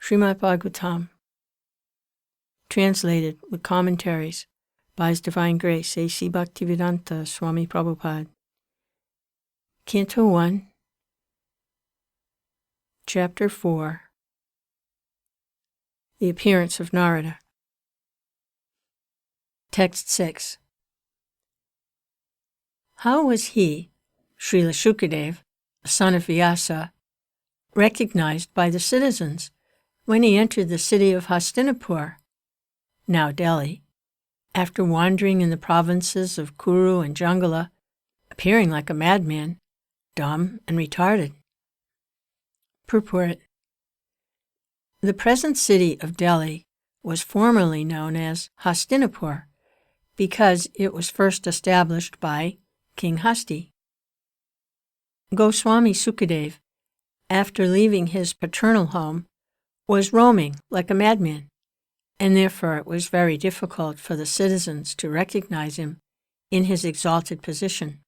Srimad Bhagavatam, translated with commentaries by His Divine Grace A.C. Bhaktivedanta Swami Prabhupada. Canto 1, Chapter 4, The Appearance of Narada. Text 6. How was he, Srila Shukadev, a son of Vyasa, recognized by the citizens when he entered the city of Hastinapur, now Delhi, after wandering in the provinces of Kuru and Jangala, appearing like a madman, dumb and retarded? Purport. The present city of Delhi was formerly known as Hastinapur because it was first established by King Hasti. Goswami Sukadev, after leaving his paternal home, was roaming like a madman, and therefore it was very difficult for the citizens to recognize him in his exalted position.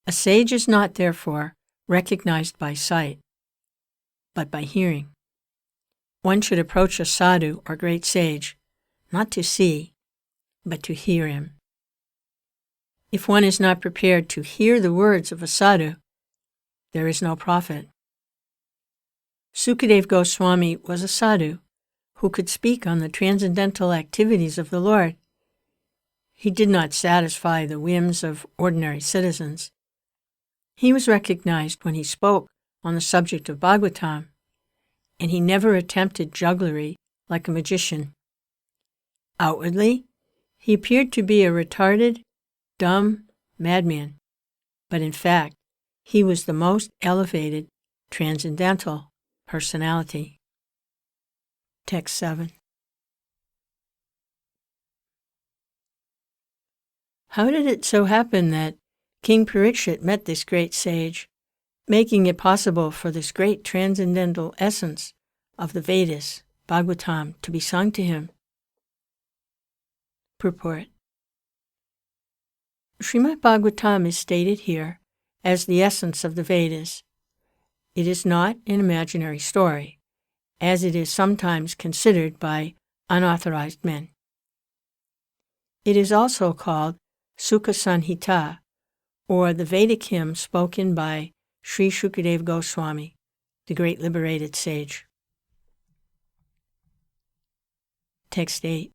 A sage is not, therefore, recognized by sight, but by hearing. One should approach a sadhu or great sage, not to see, but to hear him. If one is not prepared to hear the words of a sadhu, there is no profit. Sukadev Goswami was a sadhu who could speak on the transcendental activities of the Lord. He did not satisfy the whims of ordinary citizens. He was recognized when he spoke on the subject of Bhagavatam, and he never attempted jugglery like a magician. Outwardly, he appeared to be a retarded, dumb madman, but in fact, he was the most elevated, transcendental personality. Text 7. How did it so happen that King Parikshit met this great sage, making it possible for this great transcendental essence of the Vedas, Bhagavatam, to be sung to him? Purport. Srimad Bhagavatam is stated here as the essence of the Vedas. It is not an imaginary story, as it is sometimes considered by unauthorized men. It is also called Sukha Sanhita, or the Vedic hymn spoken by Sri Shukadev Goswami, the great liberated sage. Text 8.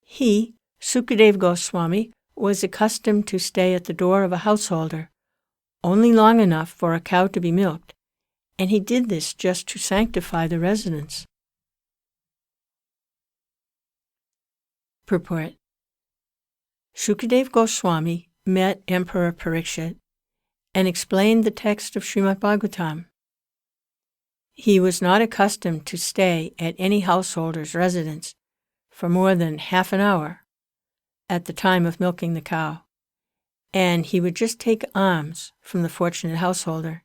He, Sukadev Goswami, was accustomed to stay at the door of a householder only long enough for a cow to be milked, and he did this just to sanctify the residence. Purport. Shukadev Goswami met Emperor Parikshit and explained the text of Srimad Bhagavatam. He was not accustomed to stay at any householder's residence for more than half an hour at the time of milking the cow, and he would just take alms from the fortunate householder.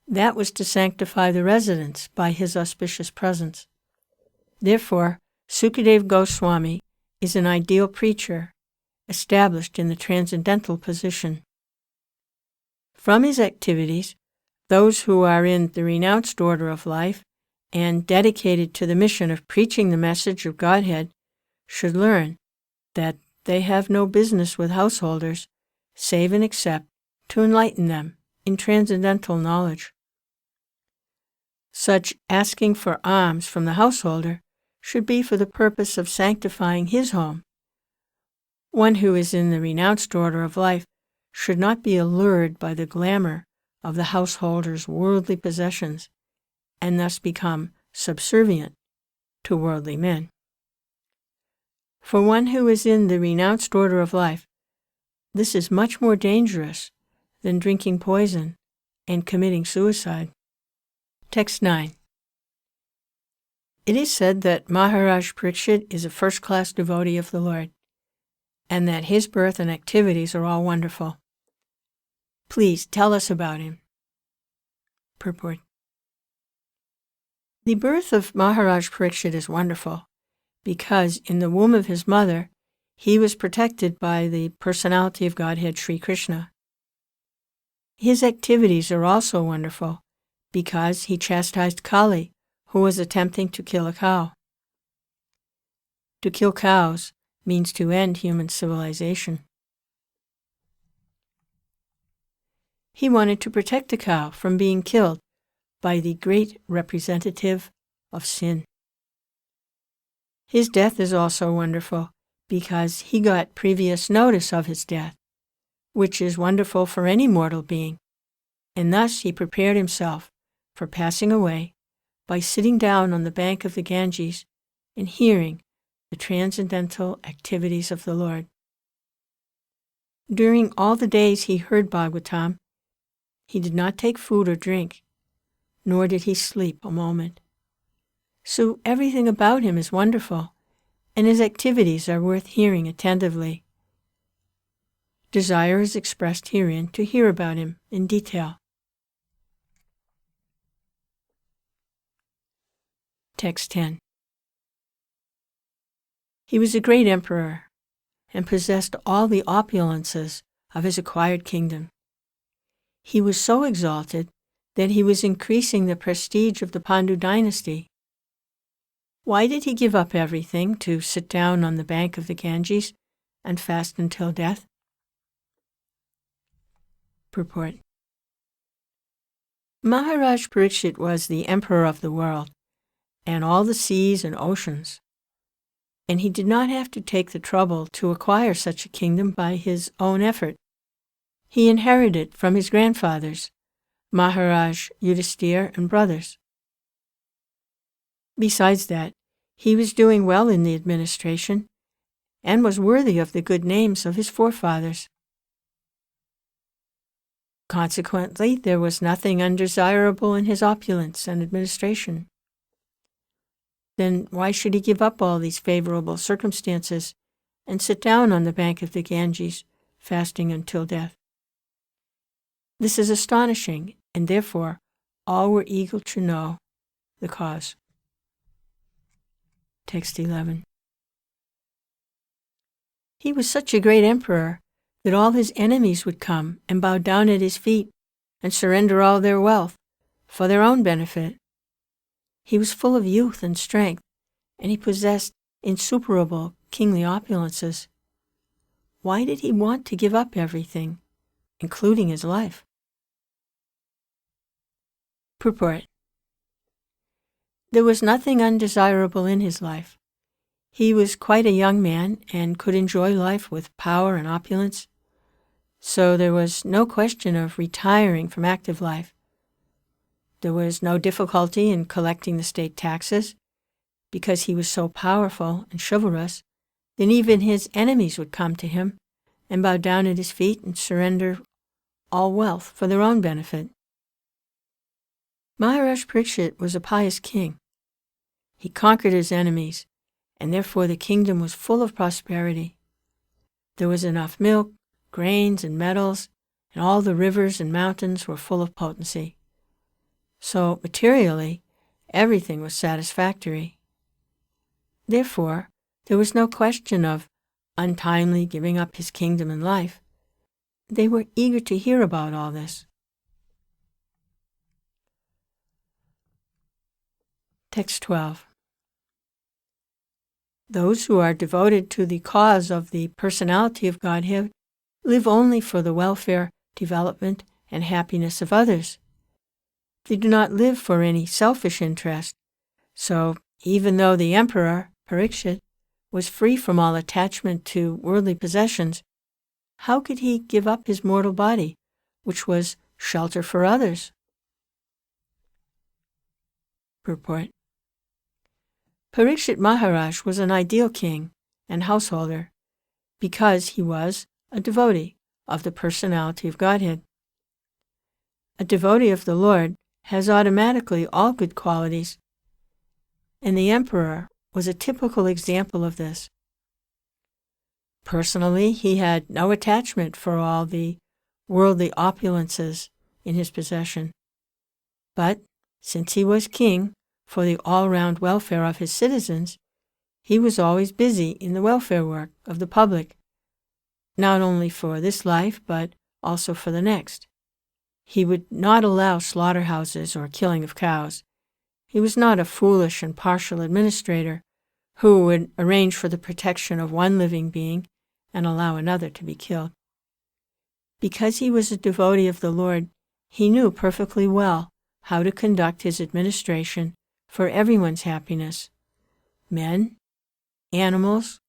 That was to sanctify the residence by his auspicious presence. Therefore, Sukadev Goswami is an ideal preacher, established in the transcendental position. From his activities, those who are in the renounced order of life and dedicated to the mission of preaching the message of Godhead should learn that they have no business with householders, save and except to enlighten them in transcendental knowledge. Such asking for alms from the householder should be for the purpose of sanctifying his home. One who is in the renounced order of life should not be allured by the glamour of the householder's worldly possessions and thus become subservient to worldly men. For one who is in the renounced order of life, this is much more dangerous than drinking poison and committing suicide. Text 9. It is said that Maharaj Parikshit is a first-class devotee of the Lord, and that his birth and activities are all wonderful. Please tell us about him. Purport. The birth of Maharaj Parikshit is wonderful, because in the womb of his mother, he was protected by the personality of Godhead Sri Krishna. His activities are also wonderful, because he chastised Kali, who was attempting to kill a cow. To kill cows means to end human civilization. He wanted to protect the cow from being killed by the great representative of sin. His death is also wonderful because he got previous notice of his death, which is wonderful for any mortal being, and thus he prepared himself for passing away by sitting down on the bank of the Ganges and hearing the transcendental activities of the Lord. During all the days he heard Bhagavatam, he did not take food or drink, nor did he sleep a moment. So everything about him is wonderful, and his activities are worth hearing attentively. Desire is expressed herein to hear about him in detail. Text 10. He was a great emperor and possessed all the opulences of his acquired kingdom. He was so exalted that he was increasing the prestige of the Pandu dynasty. Why did he give up everything to sit down on the bank of the Ganges and fast until death? Purport. Maharaj Parikshit was the emperor of the world and all the seas and oceans, and he did not have to take the trouble to acquire such a kingdom by his own effort. He inherited it from his grandfathers, Maharaj Yudhisthira and brothers. Besides that, he was doing well in the administration and was worthy of the good names of his forefathers. Consequently, there was nothing undesirable in his opulence and administration. Then why should he give up all these favorable circumstances and sit down on the bank of the Ganges, fasting until death? This is astonishing, and therefore all were eager to know the cause. Text 11. He was such a great emperor that all his enemies would come and bow down at his feet and surrender all their wealth for their own benefit. He was full of youth and strength, and he possessed insuperable kingly opulences. Why did he want to give up everything, including his life? Purport. There was nothing undesirable in his life. He was quite a young man and could enjoy life with power and opulence, so there was no question of retiring from active life. There was no difficulty in collecting the state taxes, because he was so powerful and chivalrous that even his enemies would come to him and bow down at his feet and surrender all wealth for their own benefit. Maharaj Parikshit was a pious king. He conquered his enemies, and therefore the kingdom was full of prosperity. There was enough milk, grains, and metals, and all the rivers and mountains were full of potency. So, materially, everything was satisfactory. Therefore, there was no question of untimely giving up his kingdom and life. They were eager to hear about all this. Text 12. Those who are devoted to the cause of the personality of Godhead live only for the welfare, development, and happiness of others. They do not live for any selfish interest. So, even though the emperor, Parikshit, was free from all attachment to worldly possessions, how could he give up his mortal body, which was shelter for others? Purport. Parikshit Maharaj was an ideal king and householder because he was a devotee of the personality of Godhead. A devotee of the Lord has automatically all good qualities, and the emperor was a typical example of this. Personally, he had no attachment for all the worldly opulences in his possession. But since he was king, for the all-round welfare of his citizens, he was always busy in the welfare work of the public, not only for this life, but also for the next. He would not allow slaughterhouses or killing of cows. He was not a foolish and partial administrator who would arrange for the protection of one living being and allow another to be killed. Because he was a devotee of the Lord, he knew perfectly well how to conduct his administration for everyone's happiness: men, animals,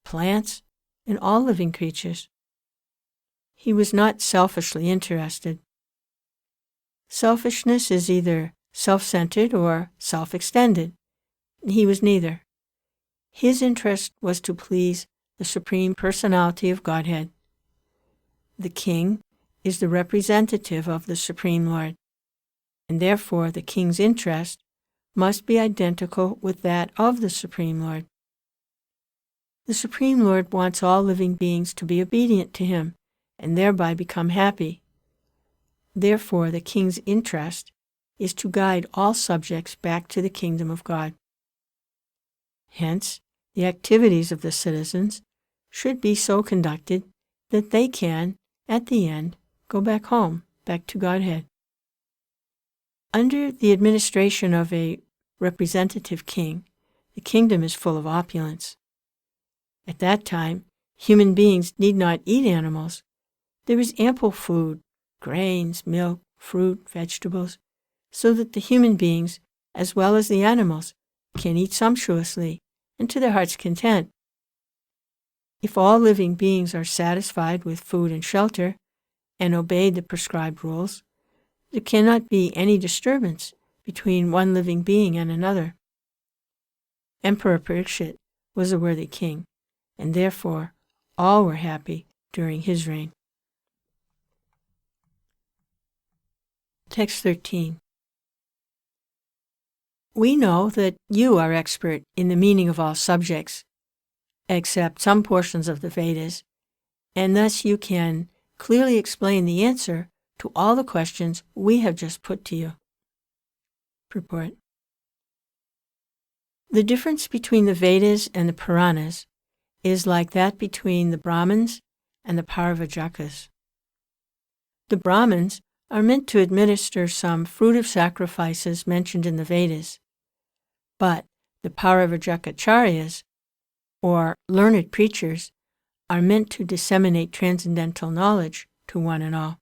plants, and all living creatures. He was not selfishly interested. Selfishness is either self-centered or self-extended. He was neither. His interest was to please the Supreme Personality of Godhead. The king is the representative of the Supreme Lord, and therefore the king's interest must be identical with that of the Supreme Lord. The Supreme Lord wants all living beings to be obedient to him and thereby become happy. Therefore, the king's interest is to guide all subjects back to the kingdom of God. Hence, the activities of the citizens should be so conducted that they can, at the end, go back home, back to Godhead. Under the administration of a representative king, the kingdom is full of opulence. At that time, human beings need not eat animals. There is ample food, grains, milk, fruit, vegetables, so that the human beings, as well as the animals, can eat sumptuously and to their heart's content. If all living beings are satisfied with food and shelter and obey the prescribed rules, there cannot be any disturbance between one living being and another. Emperor Parikshit was a worthy king, and therefore all were happy during his reign. Text 13. We know that you are expert in the meaning of all subjects, except some portions of the Vedas, and thus you can clearly explain the answer to all the questions we have just put to you. Purport. The difference between the Vedas and the Puranas is like that between the Brahmins and the Paravajakas. The Brahmins are meant to administer some fruit of sacrifices mentioned in the Vedas, but the Paravajakacharyas, or learned preachers, are meant to disseminate transcendental knowledge to one and all.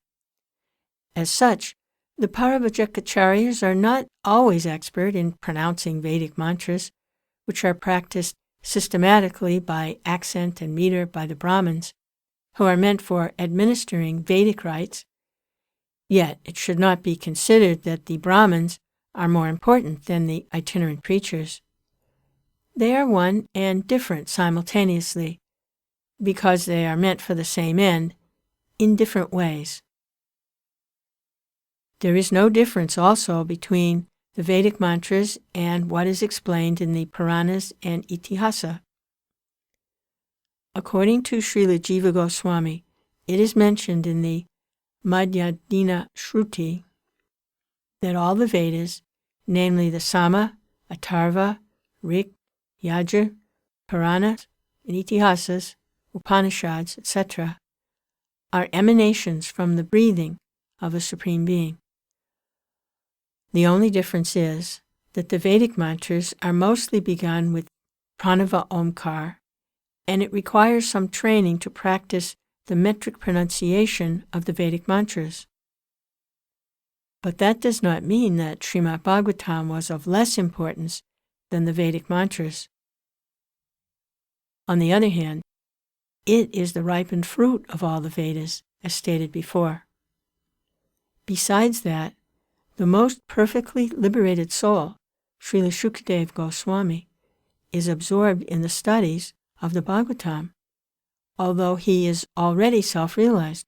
As such, the Paravajakacharyas are not always expert in pronouncing Vedic mantras, which are practiced systematically by accent and meter by the Brahmins, who are meant for administering Vedic rites. Yet it should not be considered that the Brahmins are more important than the itinerant preachers. They are one and different simultaneously, because they are meant for the same end, in different ways. There is no difference also between the Vedic mantras and what is explained in the Puranas and Itihasa. According to Srila Jiva Goswami, it is mentioned in the Madhyadina Shruti that all the Vedas, namely the Sama, Atharva, Rik, Yajur, Puranas, and Itihasas, Upanishads, etc., are emanations from the breathing of a Supreme Being. The only difference is that the Vedic mantras are mostly begun with Pranava Omkar, and it requires some training to practice the metric pronunciation of the Vedic mantras. But that does not mean that Srimad Bhagavatam was of less importance than the Vedic mantras. On the other hand, it is the ripened fruit of all the Vedas, as stated before. Besides that, the most perfectly liberated soul, Srila Shukadeva Goswami, is absorbed in the studies of the Bhagavatam, although he is already self-realized.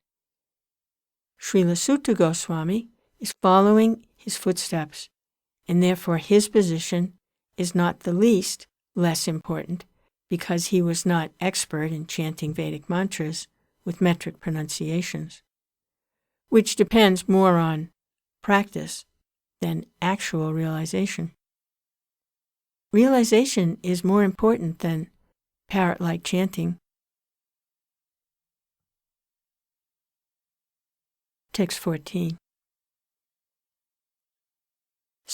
Srila Sutta Goswami is following his footsteps, and therefore his position is not the least less important because he was not expert in chanting Vedic mantras with metric pronunciations, which depends more on practice than actual realization. Realization is more important than parrot-like chanting. Text 14.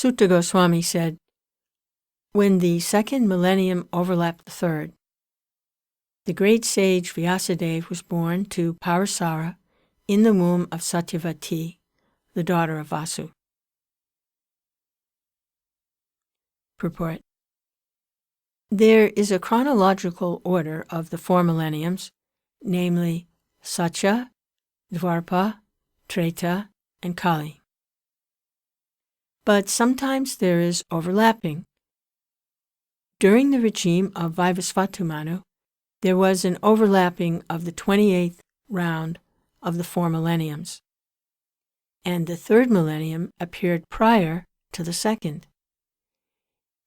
Sutta Goswami said, when the second millennium overlapped the third, the great sage Vyasadeva was born to Parasara in the womb of Satyavati, the daughter of Vasu. Purport. There is a chronological order of the 4 millenniums, namely Satya, Dvarpa, Treta, and Kali. But sometimes there is overlapping. During the regime of Vaivasvata Manu, there was an overlapping of the 28th round of the 4 millenniums, and the 3rd millennium appeared prior to the 2nd.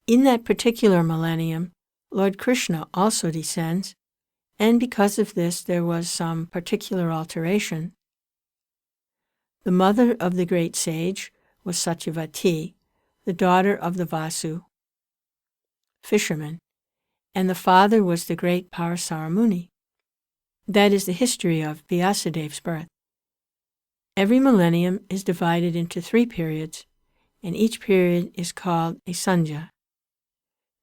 In that particular millennium, Lord Krishna also descends, and because of this there was some particular alteration. The mother of the great sage was Satyavati, the daughter of the Vasu, fisherman, and the father was the great Parasara Muni. That is the history of Vyasadeva's birth. Every millennium is divided into 3 periods, and each period is called a sandhya.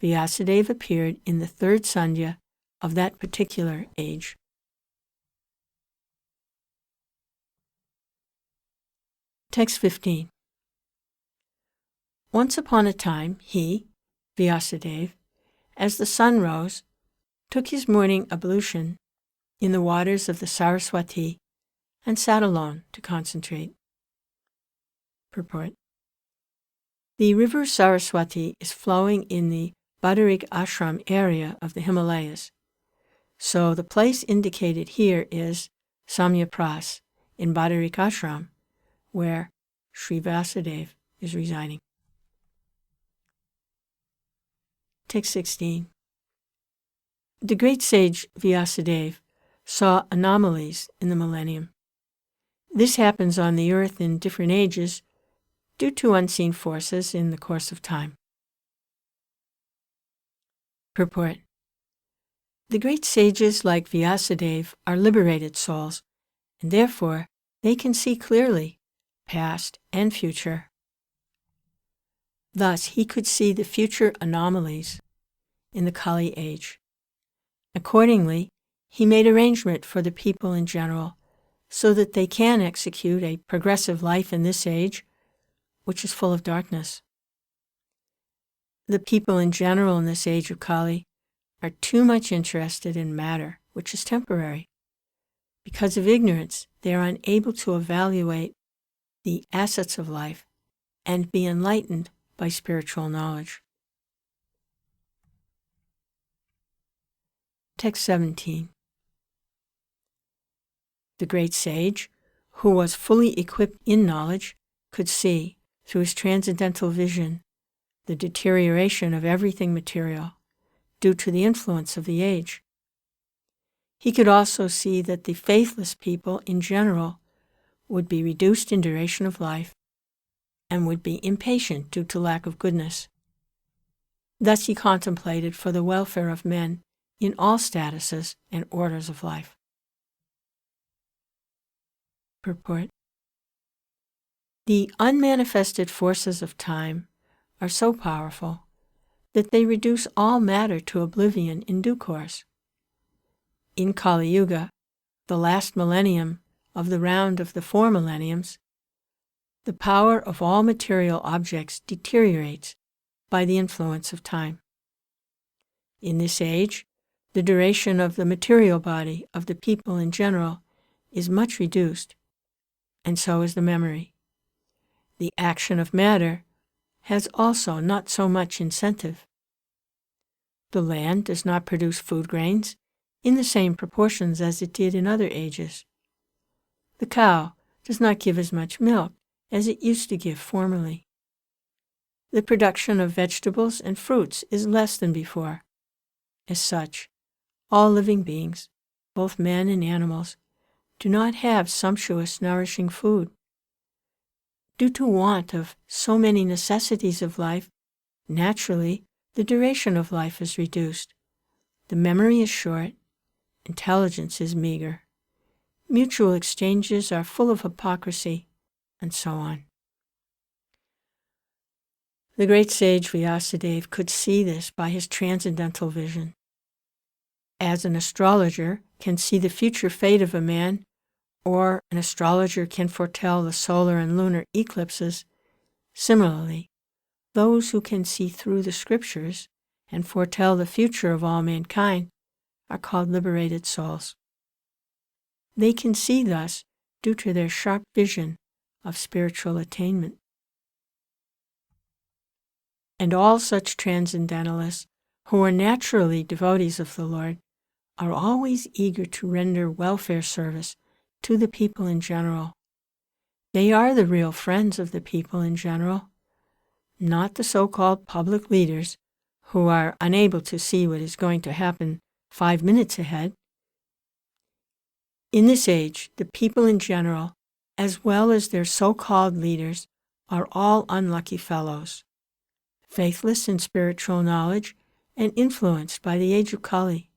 Vyasadeva appeared in the 3rd sandhya of that particular age. Text 15. Once upon a time, he, Vyasadeva, as the sun rose, took his morning ablution in the waters of the Saraswati and sat alone to concentrate. Purport. The river Saraswati is flowing in the Badarik Ashram area of the Himalayas, so the place indicated here is Samyapras in Badarik Ashram, where Sri Vyasadeva is residing. Text 16. The great sage Vyasadeva saw anomalies in the millennium. This happens on the earth in different ages due to unseen forces in the course of time. Purport. The great sages like Vyasadeva are liberated souls, and therefore they can see clearly, past and future. Thus he could see the future anomalies in the Kali age. Accordingly, he made arrangement for the people in general so that they can execute a progressive life in this age, which is full of darkness. The people in general in this age of Kali are too much interested in matter, which is temporary. Because of ignorance, they are unable to evaluate the assets of life and be enlightened by spiritual knowledge. Text 17. The great sage, who was fully equipped in knowledge, could see, through his transcendental vision, the deterioration of everything material due to the influence of the age. He could also see that the faithless people in general would be reduced in duration of life and would be impatient due to lack of goodness. Thus he contemplated for the welfare of men in all statuses and orders of life. Purport. The unmanifested forces of time are so powerful that they reduce all matter to oblivion in due course. In Kali Yuga, the last millennium of the round of the 4 millenniums, the power of all material objects deteriorates by the influence of time. In this age, the duration of the material body of the people in general is much reduced, and so is the memory. The action of matter has also not so much incentive. The land does not produce food grains in the same proportions as it did in other ages. The cow does not give as much milk as it used to give formerly. The production of vegetables and fruits is less than before. As such, all living beings, both men and animals, do not have sumptuous, nourishing food. Due to want of so many necessities of life, naturally, the duration of life is reduced. The memory is short, intelligence is meager, mutual exchanges are full of hypocrisy, and so on. The great sage Vyasadeva could see this by his transcendental vision. As an astrologer can see the future fate of a man, or an astrologer can foretell the solar and lunar eclipses, similarly, those who can see through the scriptures and foretell the future of all mankind are called liberated souls. They can see thus due to their sharp vision of spiritual attainment. And all such transcendentalists who are naturally devotees of the Lord are always eager to render welfare service to the people in general. They are the real friends of the people in general, not the so-called public leaders who are unable to see what is going to happen 5 minutes ahead. In this age, the people in general, as well as their so-called leaders, are all unlucky fellows, faithless in spiritual knowledge and influenced by the age of Kali.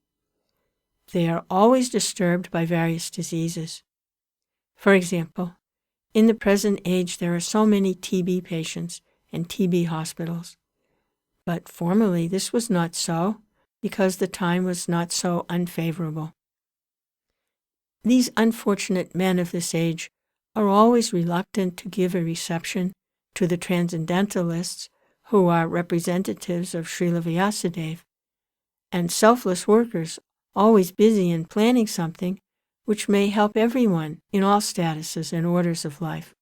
They are always disturbed by various diseases. For example, in the present age there are so many TB patients and TB hospitals. But formerly this was not so, because the time was not so unfavorable. These unfortunate men of this age are always reluctant to give a reception to the transcendentalists who are representatives of Srila Vyasadeva, and selfless workers always busy in planning something which may help everyone in all statuses and orders of life.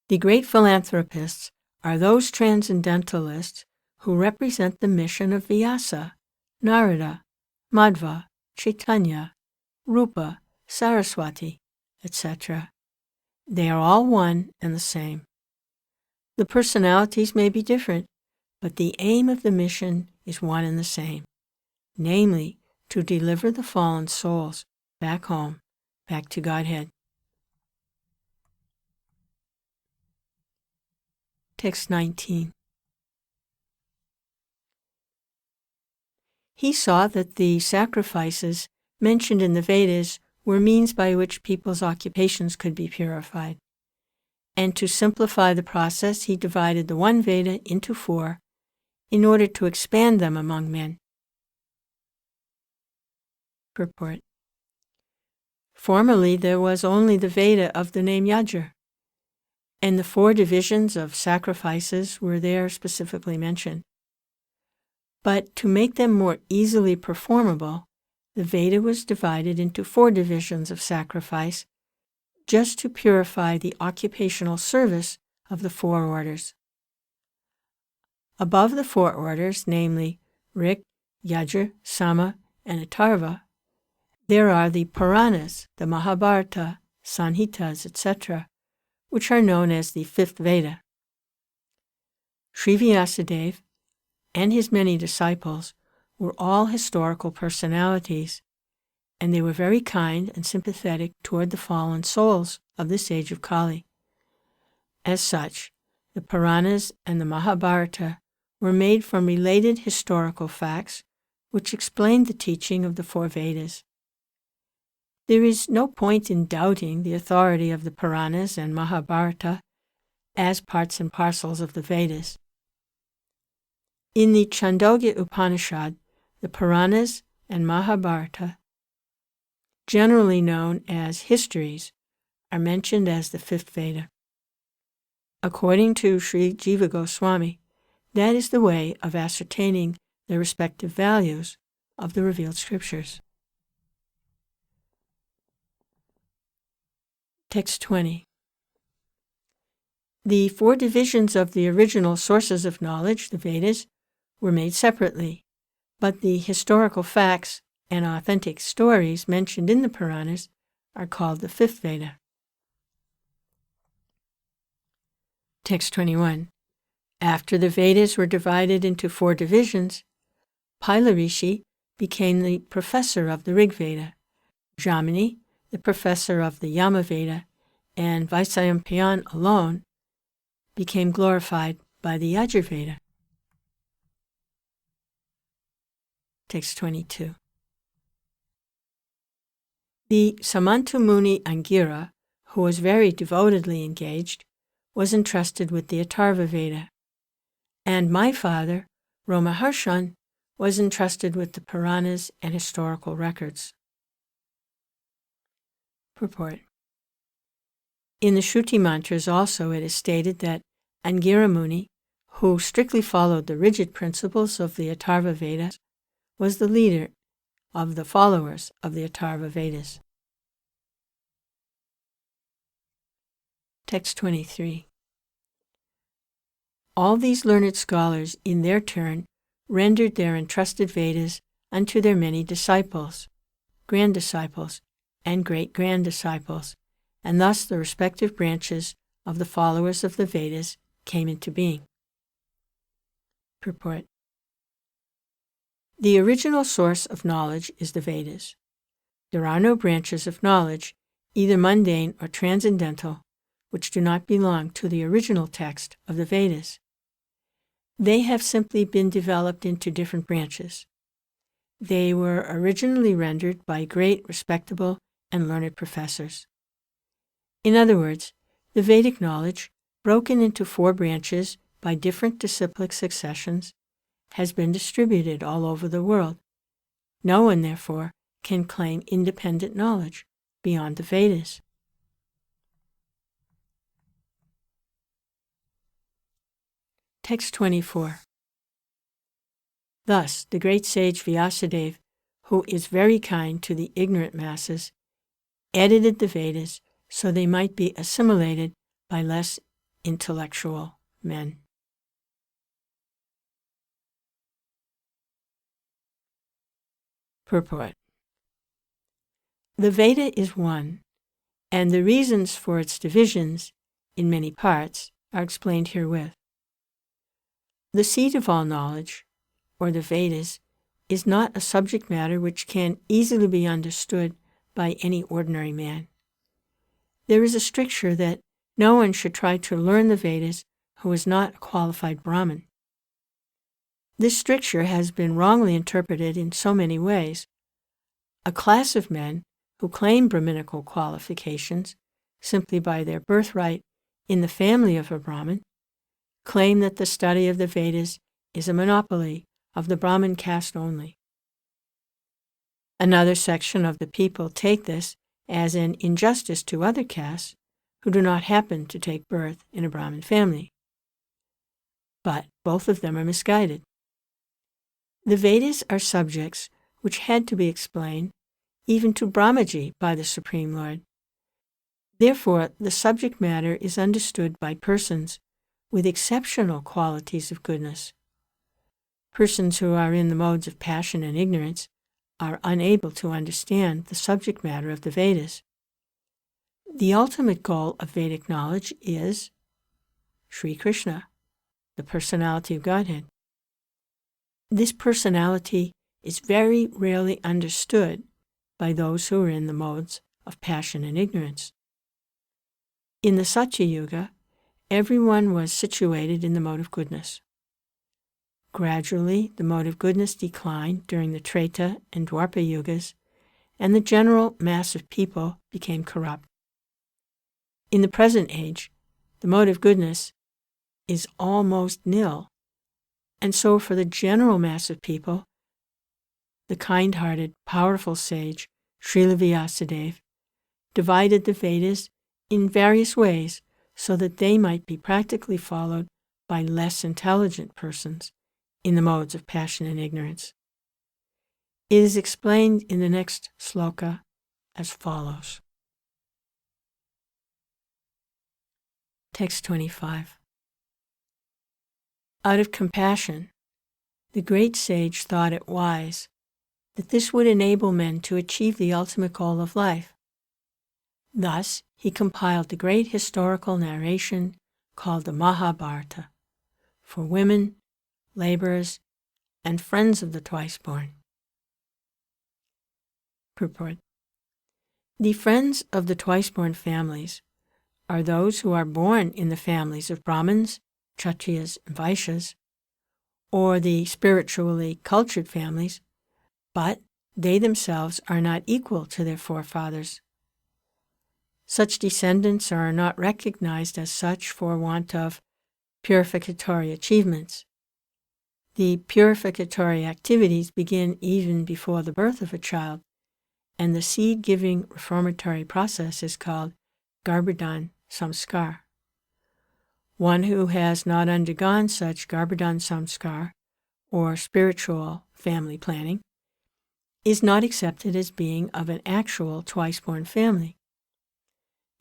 The great philanthropists are those transcendentalists who represent the mission of Vyasa, Narada, Madhva, Chaitanya, Rupa, Saraswati, etc. They are all one and the same. The personalities may be different, but the aim of the mission is one and the same, namely, to deliver the fallen souls back home, back to Godhead. Text 19. He saw that the sacrifices mentioned in the Vedas were means by which people's occupations could be purified. And to simplify the process, he divided the one Veda into 4 in order to expand them among men. Purport. Formerly there was only the Veda of the name Yajur, and the 4 divisions of sacrifices were there specifically mentioned. But to make them more easily performable, the Veda was divided into 4 divisions of sacrifice, just to purify the occupational service of the 4 orders. Above the 4 orders, namely Rik, Yajur, Sama, and Atharva, there are the Puranas, the Mahabharata, Sanhitas, etc., which are known as the 5th Veda. Sri Vyasadeva and his many disciples were all historical personalities, and they were very kind and sympathetic toward the fallen souls of this age of Kali. As such, the Puranas and the Mahabharata were made from related historical facts which explained the teaching of the 4 Vedas. There is no point in doubting the authority of the Puranas and Mahabharata as parts and parcels of the Vedas. In the Chandogya Upanishad, the Puranas and Mahabharata, generally known as histories, are mentioned as the 5th Veda. According to Sri Jiva Goswami, that is the way of ascertaining the respective values of the revealed scriptures. Text 20. The 4 divisions of the original sources of knowledge, the Vedas, were made separately, but the historical facts and authentic stories mentioned in the Puranas are called the 5th Veda. Text 21. After the Vedas were divided into 4 divisions, Paila Rishi became the professor of the Rig Veda, Jamini the professor of the Yama Veda, and Vaisayampayan alone became glorified by the Yajur Veda. Text 22. The Samantu Muni Angira, who was very devotedly engaged, was entrusted with the Atharva Veda, and my father, Romaharshan, was entrusted with the Puranas and historical records. Purport. In the Shruti mantras also it is stated that Angira Muni, who strictly followed the rigid principles of the Atharva Vedas, was the leader of the followers of the Atharva Vedas. Text 23. All these learned scholars in their turn rendered their entrusted Vedas unto their many disciples, grand-disciples, and great-grand-disciples, and thus the respective branches of the followers of the Vedas came into being. Purport. The original source of knowledge is the Vedas. There are no branches of knowledge, either mundane or transcendental, which do not belong to the original text of the Vedas. They have simply been developed into different branches. They were originally rendered by great, respectable, and learned professors. In other words, the Vedic knowledge, broken into 4 branches by different disciplic successions, has been distributed all over the world. No one, therefore, can claim independent knowledge beyond the Vedas. Text 24. Thus, the great sage Vyasadeva, who is very kind to the ignorant masses, edited the Vedas so they might be assimilated by less intellectual men. Purport. The Veda is one, and the reasons for its divisions in many parts are explained herewith. The seat of all knowledge, or the Vedas, is not a subject matter which can easily be understood by any ordinary man. There is a stricture that no one should try to learn the Vedas who is not a qualified Brahmin. This stricture has been wrongly interpreted in so many ways. A class of men who claim Brahminical qualifications simply by their birthright in the family of a Brahmin claim that the study of the Vedas is a monopoly of the Brahmin caste only. Another section of the people take this as an injustice to other castes who do not happen to take birth in a Brahmin family. But both of them are misguided. The Vedas are subjects which had to be explained even to Brahmaji by the Supreme Lord. Therefore, the subject matter is understood by persons with exceptional qualities of goodness. Persons who are in the modes of passion and ignorance are unable to understand the subject matter of the Vedas. The ultimate goal of Vedic knowledge is Sri Krishna, the personality of Godhead. This personality is very rarely understood by those who are in the modes of passion and ignorance. In the Satya Yuga, everyone was situated in the mode of goodness. Gradually, the mode of goodness declined during the Treta and Dwapara Yugas, and the general mass of people became corrupt. In the present age, the mode of goodness is almost nil, and so for the general mass of people, the kind-hearted, powerful sage, Srila Vyasadeva, divided the Vedas in various ways so that they might be practically followed by less intelligent persons in the modes of passion and ignorance. It is explained in the next sloka as follows. Text 25. Out of compassion, the great sage thought it wise that this would enable men to achieve the ultimate goal of life. Thus, he compiled the great historical narration called the Mahabharata for women, laborers, and friends of the twice-born. Purport. The friends of the twice-born families are those who are born in the families of Brahmins, Kshatriyas, and Vaishyas, or the spiritually cultured families, but they themselves are not equal to their forefathers. Such descendants are not recognized as such for want of purificatory achievements. The purificatory activities begin even before the birth of a child, and the seed-giving reformatory process is called Garbhadan Samskar. One who has not undergone such Garbhadan Samskar, or spiritual family planning, is not accepted as being of an actual twice-born family.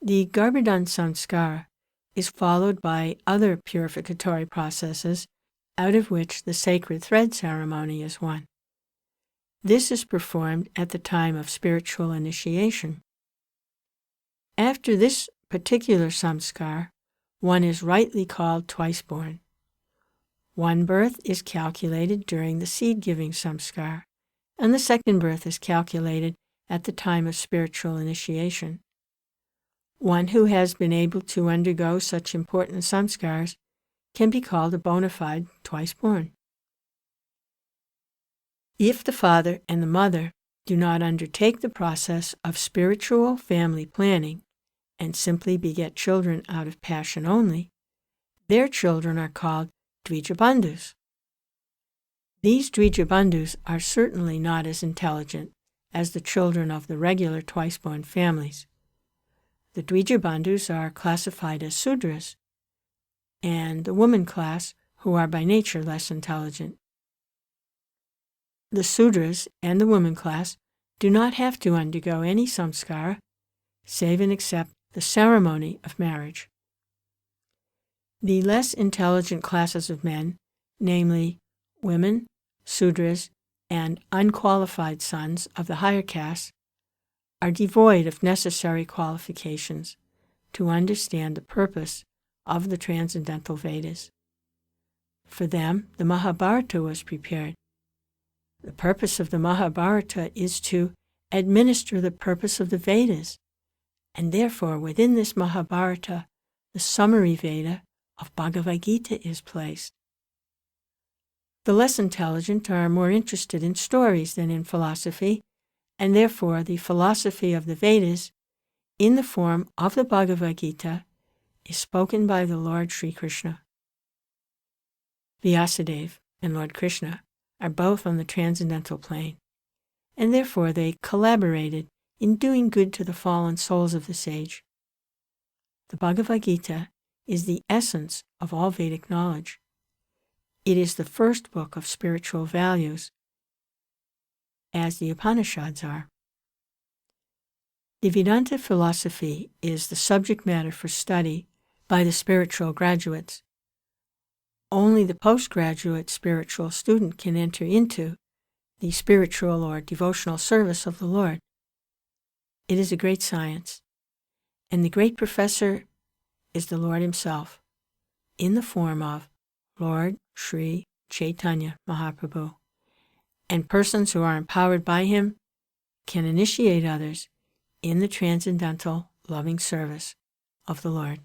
The Garbhadan Samskar is followed by other purificatory processes, out of which the sacred thread ceremony is one. This is performed at the time of spiritual initiation. After this particular samskar, one is rightly called twice-born. One birth is calculated during the seed-giving samskar, and the second birth is calculated at the time of spiritual initiation. One who has been able to undergo such important samskars can be called a bona fide twice-born. If the father and the mother do not undertake the process of spiritual family planning and simply beget children out of passion only, their children are called Dvijabandhus. These Dvijabandhus are certainly not as intelligent as the children of the regular twice-born families. The Dvijabandhus are classified as Sudras, and the woman class, who are by nature less intelligent. The Sudras and the woman class do not have to undergo any samskara, save and except the ceremony of marriage. The less intelligent classes of men, namely women, Sudras, and unqualified sons of the higher castes, are devoid of necessary qualifications to understand the purpose of the transcendental Vedas. For them, the Mahabharata was prepared. The purpose of the Mahabharata is to administer the purpose of the Vedas, and therefore within this Mahabharata, the summary Veda of Bhagavad Gita is placed. The less intelligent are more interested in stories than in philosophy, and therefore the philosophy of the Vedas, in the form of the Bhagavad Gita, is spoken by the Lord Sri Krishna. Vyasadeva and Lord Krishna are both on the transcendental plane, and therefore they collaborated in doing good to the fallen souls of this age. The Bhagavad Gita is the essence of all Vedic knowledge. It is the first book of spiritual values, as the Upanishads are. The Vedanta philosophy is the subject matter for study by the spiritual graduates. Only the postgraduate spiritual student can enter into the spiritual or devotional service of the Lord. It is a great science, and the great professor is the Lord Himself, in the form of Lord Sri Chaitanya Mahaprabhu, and persons who are empowered by Him can initiate others in the transcendental loving service of the Lord.